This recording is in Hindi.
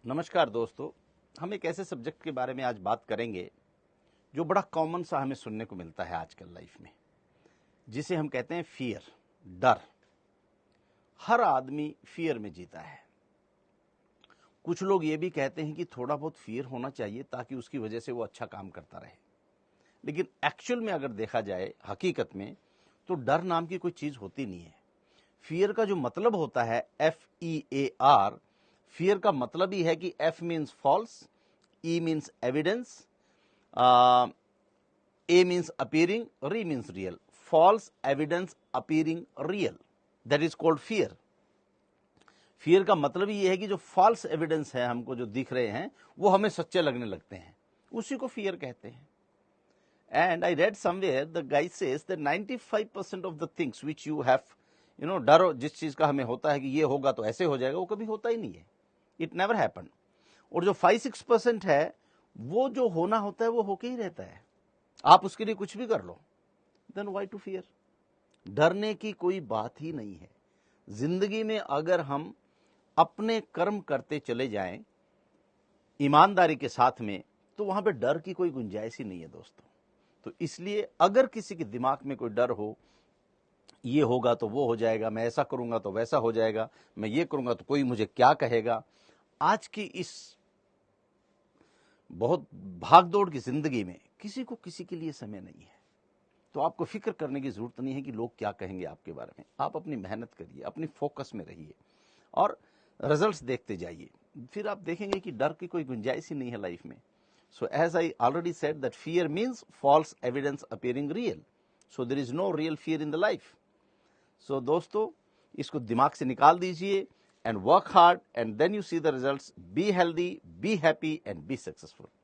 नमस्कार दोस्तों, हम एक ऐसे सब्जेक्ट के बारे में आज बात करेंगे जो बड़ा कॉमन सा हमें सुनने को मिलता है आजकल लाइफ में, जिसे हम कहते हैं फियर, डर। हर आदमी फियर में जीता है। कुछ लोग ये भी कहते हैं कि थोड़ा बहुत फियर होना चाहिए ताकि उसकी वजह से वो अच्छा काम करता रहे। लेकिन एक्चुअल में अगर देखा जाए हकीकत में, तो डर नाम की कोई चीज होती नहीं है। फियर का जो मतलब होता है FEAR, फियर का मतलब ही है कि F means false, E means evidence, A means appearing, R means real. False evidence appearing real, that is called fear. Fear का मतलब ही यह है कि जो फॉल्स एविडेंस है, हमको जो दिख रहे हैं वो हमें सच्चे लगने लगते हैं, उसी को फियर कहते हैं। And I read somewhere the guy says that 95% of the things which you have, डर जिस चीज का हमें होता है कि ये होगा तो ऐसे हो जाएगा, वो कभी होता ही नहीं है। It never happen. और जो 5-6% है, वो जो होना होता है वो होके ही रहता है। आप उसके लिए कुछ भी कर लो, देन व्हाई टू फियर। डरने की कोई बात ही नहीं है। जिंदगी में अगर हम अपने कर्म करते चले जाएं ईमानदारी के साथ में, तो वहां पे डर की कोई गुंजाइश ही नहीं है दोस्तों। तो इसलिए अगर किसी के दिमाग में कोई डर हो, ये होगा तो वो हो जाएगा, मैं ऐसा करूंगा तो वैसा हो जाएगा, मैं ये करूंगा तो कोई मुझे क्या कहेगा, आज की इस बहुत भागदौड़ की जिंदगी में किसी को किसी के लिए समय नहीं है। तो आपको फिक्र करने की जरूरत नहीं है कि लोग क्या कहेंगे आपके बारे में। आप अपनी मेहनत करिए, अपनी फोकस में रहिए और रिजल्ट्स देखते जाइए। फिर आप देखेंगे कि डर की कोई गुंजाइश ही नहीं है लाइफ में। So as I already said that fear means false evidence appearing real. So there is no real fear in the life. So दोस्तों, इसको दिमाग से निकाल दीजिए and work hard and then you see the results. Be healthy, be happy and be successful.